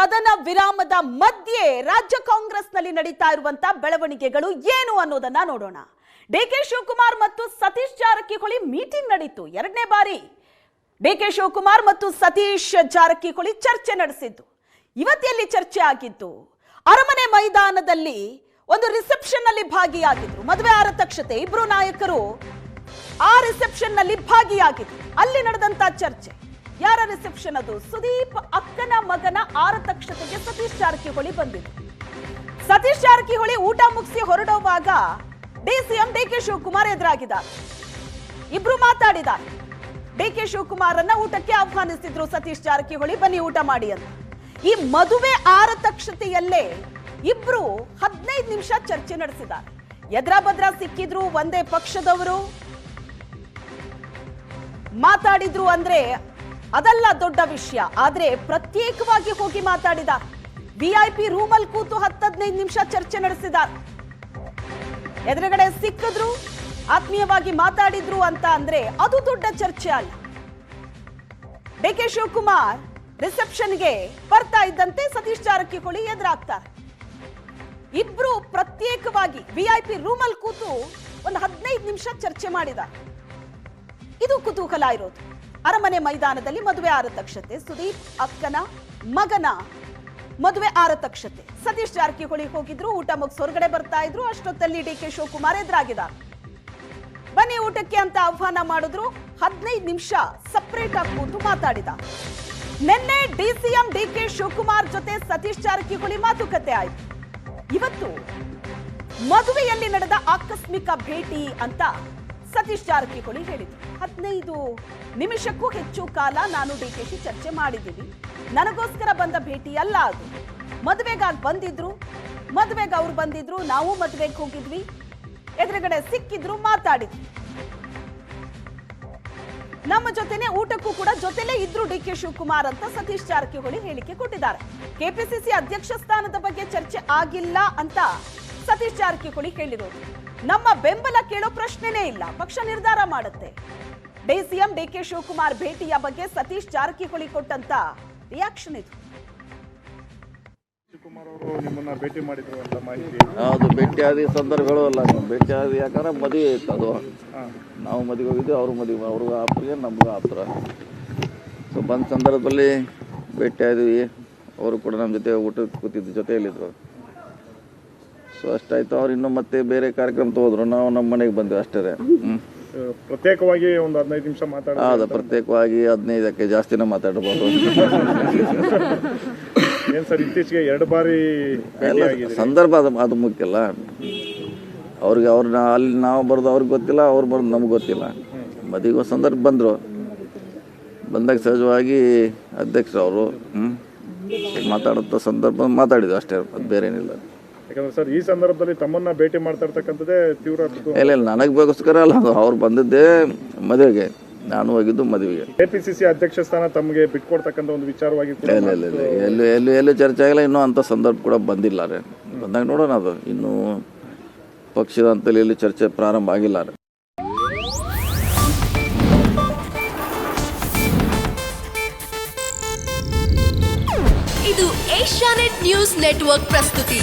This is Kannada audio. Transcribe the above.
ಕದನ ವಿರಾಮದ ಮಧ್ಯೆ ರಾಜ್ಯ ಕಾಂಗ್ರೆಸ್ನಲ್ಲಿ ನಡೀತಾ ಇರುವಂತ ಬೆಳವಣಿಗೆಗಳು ಏನು ಅನ್ನೋದನ್ನ ನೋಡೋಣ. ಡಿಕೆ ಶಿವಕುಮಾರ್ ಮತ್ತು ಸತೀಶ್ ಜಾರಕಿಹೊಳಿ ಮೀಟಿಂಗ್ ನಡೀತು. ಎರಡನೇ ಬಾರಿ ಡಿಕೆ ಶಿವಕುಮಾರ್ ಮತ್ತು ಸತೀಶ್ ಜಾರಕಿಹೊಳಿ ಚರ್ಚೆ ನಡೆಸಿದ್ದು. ಇವತ್ತೆಲ್ಲಿ ಚರ್ಚೆ ಆಗಿತ್ತು? ಅರಮನೆ ಮೈದಾನದಲ್ಲಿ ಒಂದು ರಿಸೆಪ್ಷನ್ ನಲ್ಲಿ ಭಾಗಿಯಾಗಿದ್ರು. ಮದುವೆ ಆರತಕ್ಷತೆ ಇಬ್ರು ನಾಯಕರು ಆ ರಿಸೆಪ್ಷನ್ ನಲ್ಲಿ ಭಾಗಿಯಾಗಿದ್ರು. ಅಲ್ಲಿ ನಡೆದಂತ ಚರ್ಚೆ. ಯಾರ ರಿಸೆಪ್ಷನ್ ಅದು? ಸುದೀಪ್ ಅಕ್ಕನ ಮಗನ ಆರತಕ್ಷತೆಗೆ ಸತೀಶ್ ಜಾರಕಿಹೊಳಿ ಬಂದಿದ್ರು. ಸತೀಶ್ ಜಾರಕಿಹೊಳಿ ಊಟ ಮುಗಿಸಿ ಹೊರಡುವಾಗ ಡಿಸಿಎಂ ಡಿಕೆ ಶಿವಕುಮಾರ್ ಎದುರಾಗಿದ್ದಾರೆ. ಇಬ್ರು ಮಾತಾಡಿದ್ದಾರೆ. ಡಿಕೆ ಶಿವಕುಮಾರ್ ಅನ್ನ ಊಟಕ್ಕೆ ಆಹ್ವಾನಿಸಿದ್ರು ಸತೀಶ್ ಜಾರಕಿಹೊಳಿ, ಬನ್ನಿ ಊಟ ಮಾಡಿ ಅಂತ. ಈ ಮದುವೆ ಆರತಕ್ಷತೆಯಲ್ಲೇ ಇಬ್ರು 15 ನಿಮಿಷ ಚರ್ಚೆ ನಡೆಸಿದ್ದಾರೆ. ಎದ್ರಾ ಸಿಕ್ಕಿದ್ರು, ಒಂದೇ ಪಕ್ಷದವರು ಮಾತಾಡಿದ್ರು ಅಂದ್ರೆ ಅದೆಲ್ಲ ದೊಡ್ಡ ವಿಷಯ. ಆದ್ರೆ ಪ್ರತ್ಯೇಕವಾಗಿ ಹೋಗಿ ಮಾತಾಡಿದ್ದಾರೆ. ವಿಐಪಿ ರೂಮಲ್ಲಿ ಕೂತು 10-15 ನಿಮಿಷ ಚರ್ಚೆ ನಡೆಸಿದ್ದಾರೆ. ಎದುರುಗಡೆ ಸಿಕ್ಕಿದ್ರು, ಆತ್ಮೀಯವಾಗಿ ಮಾತಾಡಿದ್ರು ಅಂತ ಅಂದ್ರೆ ಅದು ದೊಡ್ಡ ಚರ್ಚೆ ಅಲ್ಲ. ಡಿಕೆ ಶಿವಕುಮಾರ್ ರಿಸೆಪ್ಷನ್ಗೆ ಬರ್ತಾ ಇದ್ದಂತೆ ಸತೀಶ್ ಜಾರಕಿಹೊಳಿ ಎದುರಾಗ್ತಾರೆ. ಇಬ್ರು ಪ್ರತ್ಯೇಕವಾಗಿ ವಿಐಪಿ ರೂಮಲ್ಲಿ ಕೂತು ಒಂದು 15 ನಿಮಿಷ ಚರ್ಚೆ ಮಾಡಿದ್ದಾರೆ. ಇದು ಕುತೂಹಲ ಇರೋದು. ಅರಮನೆ ಮೈದಾನದಲ್ಲಿ ಮದುವೆ ಆರತಕ್ಷತೆ, ಸುದೀಪ್ ಅಕ್ಕನ ಮಗನ ಮದುವೆ ಆರತಕ್ಷತೆ. ಸತೀಶ್ ಜಾರಕಿಹೊಳಿ ಹೋಗಿದ್ರು, ಊಟ ಮುಗಿಸಿ ಹೊರಗಡೆ ಬರ್ತಾ ಇದ್ರು. ಅಷ್ಟೊತ್ತಲ್ಲಿ ಡಿಕೆ ಶಿವಕುಮಾರ್ ಎದುರಾಗಿದ್ದಾರೆ. ಬನ್ನಿ ಊಟಕ್ಕೆ ಅಂತ ಆಹ್ವಾನ ಮಾಡಿದ್ರು. 15 ನಿಮಿಷ ಸಪರೇಟ್ ಆಗಿ ಕೂತು ಮಾತಾಡಿದ. ನಿನ್ನೆ ಡಿಸಿಎಂ ಡಿಕೆ ಶಿವಕುಮಾರ್ ಜೊತೆ ಸತೀಶ್ ಜಾರಕಿಹೊಳಿ ಮಾತುಕತೆ ಆಯ್ತು. ಇವತ್ತು ಮದುವೆಯಲ್ಲಿ ನಡೆದ ಆಕಸ್ಮಿಕ ಭೇಟಿ ಅಂತ ಸತೀಶ್ ಜಾರಕಿಹೊಳಿ ಹೇಳಿದ್ರು. 15 ನಿಮಿಷಕ್ಕೂ ಹೆಚ್ಚು ಕಾಲ ನಾನು ಡಿಕೆಶಿ ಚರ್ಚೆ ಮಾಡಿದ್ದೀವಿ. ನನಗೋಸ್ಕರ ಬಂದ ಭೇಟಿ ಅಲ್ಲ ಅದು. ಮದುವೆಗಾಗಿ ಬಂದಿದ್ರು, ಮದುವೆಗೆ ಅವ್ರು ಬಂದಿದ್ರು, ನಾವು ಮದುವೆಗೆ ಹೋಗಿದ್ವಿ, ಎದುರುಗಡೆ ಸಿಕ್ಕಿದ್ರು, ಮಾತಾಡಿದ್ವಿ. ನಮ್ಮ ಜೊತೆನೆ ಊಟಕ್ಕೂ ಕೂಡ ಜೊತೆಲೇ ಇದ್ರು ಡಿಕೆ ಶಿವಕುಮಾರ್ ಅಂತ ಸತೀಶ್ ಜಾರಕಿಹೊಳಿ ಹೇಳಿಕೆ ಕೊಟ್ಟಿದ್ದಾರೆ. ಕೆಪಿಸಿಸಿ ಅಧ್ಯಕ್ಷ ಸ್ಥಾನದ ಬಗ್ಗೆ ಚರ್ಚೆ ಆಗಿಲ್ಲ ಅಂತ ಸತೀಶ್ ಜಾರಕಿಹೊಳಿ ಹೇಳಿರೋದು. ನಮ್ಮ ಬೆಂಬಲ ಕೇಳೋ ಪ್ರಶ್ನೆನೇ ಇಲ್ಲ, ಪಕ್ಷ ನಿರ್ಧಾರ ಮಾಡುತ್ತೆ. ಡಿಸಿಎಂ ಡಿಕೆ ಶಿವಕುಮಾರ್ ಭೇಟಿಯ ಬಗ್ಗೆ ಸತೀಶ್ ಜಾರಕಿಹೊಳಿ ಕೊಟ್ಟಂತ ರಿಯಾಕ್ಷನ್ ಇದು. ಶಿವಕುಮಾರ್ ಅವರು ನಿಮ್ಮನ್ನ ಭೇಟಿ ಮಾಡಿದ್ರು ಅಂತ ಮಾಹಿತಿ. ಹೌದು, ಭೇಟಿಯಾದ ಸಂದರ್ಭಗಳು ಅಲ್ಲ. ಭೇಟಿಯಾದ ಯಾಕಂದ್ರೆ ಮದುವೆ ಇತ್ತು ಅದು. ನಾವು ಮದುವೆ ಹೋಗಿದ್ವಿ, ಅವ್ರ ಮದುವೆ, ಅವ್ರಿಗೂ ಆಪ್ತರಿಗೆ ನಮಗೂ ಆಪ್ತರ. ಸೊ ಬಂದ ಸಂದರ್ಭದಲ್ಲಿ ಭೇಟಿಯಾದ್ವಿ. ಅವರು ಕೂಡ ನಮ್ಮ ಜೊತೆ ಊಟಕ್ಕೆ ಕೂತಿದ್ದ ಜೊತೆಯಲ್ಲಿದ್ದರು. ಸೊ ಅಷ್ಟಾಯ್ತು. ಅವ್ರು ಇನ್ನೂ ಮತ್ತೆ ಬೇರೆ ಕಾರ್ಯಕ್ರಮ ತಗೋದ್ರು. ನಾವು ನಮ್ಮ ಮನೆಗೆ ಬಂದ್ವಿ ಅಷ್ಟೇ. ಪ್ರತ್ಯೇಕವಾಗಿ ಒಂದು 15 ನಿಮಿಷ ಮಾತಾಡ. ಹೌದು, ಪ್ರತ್ಯೇಕವಾಗಿ 15ಕ್ಕೆ ಜಾಸ್ತಿನೇ ಮಾತಾಡ್ಬೋದು. ಏನ್ ಸರ್, ಇತ್ತೀಚೆಗೆ 2 ಬಾರಿ ಸಂದರ್ಭ ಅದು ಮುಖ್ಯ ಅಲ್ಲ. ಅವ್ರಿಗೆ ಅವ್ರನ್ನ ಅಲ್ಲಿ ನಾವು ಬರೋದು ಅವ್ರಿಗೆ ಗೊತ್ತಿಲ್ಲ, ಅವ್ರು ಬರೋದು ನಮ್ಗೆ ಗೊತ್ತಿಲ್ಲ. ಮದುವೆ ಸಂದರ್ಭ ಬಂದರು. ಬಂದಾಗ ಸಹಜವಾಗಿ ಅಧ್ಯಕ್ಷರು ಅವರು ಮಾತಾಡುತ್ತ ಸಂದರ್ಭ ಮಾತಾಡಿದ್ವಿ ಅಷ್ಟೇ, ಅದು ಬೇರೆ ಏನಿಲ್ಲ. ಯಾಕಂದ್ರೆ ಸರ್, ಈ ಸಂದರ್ಭದಲ್ಲಿ ತಮ್ಮನ್ನ ಭೇಟಿ ಮಾಡ್ತಾ ಇರ್ತಕ್ಕಂಥದ್ದೇ ತೀವ್ರ. ಇಲ್ಲ, ನನಗೆ ಬೇಕೋಸ್ಕರ ಅಲ್ಲ, ಅವ್ರು ಬಂದಿದ್ದೇ ಮದುವೆಗೆ, ನಾನು ಹೋಗಿದ್ದು ಮದುವೆಗೆ. ಕೆಪಿಸಿಸಿ ಅಧ್ಯಕ್ಷ ಸ್ಥಾನ ತಮಗೆ ಬಿಟ್ಕೊಡ್ತಕ್ಕಂಥ ಒಂದು ವಿಚಾರವಾಗಿ ಎಲ್ಲೂ ಚರ್ಚೆ ಆಗಿಲ್ಲ. ಇನ್ನೂ ಅಂಥ ಸಂದರ್ಭ ಕೂಡ ಬಂದಿಲ್ಲ ರೀ. ಬಂದಾಗ ನೋಡೋಣ. ಅದು ಇನ್ನೂ ಪಕ್ಷದ ಅಂತಲ್ಲಿ ಎಲ್ಲಿ ಚರ್ಚೆ ಪ್ರಾರಂಭ ಆಗಿಲ್ಲ ರೀ. ಇದು ಏಷ್ಯಾನೆಟ್ ನ್ಯೂಸ್ ನೆಟ್ವರ್ಕ್ ಪ್ರಸ್ತುತಿ.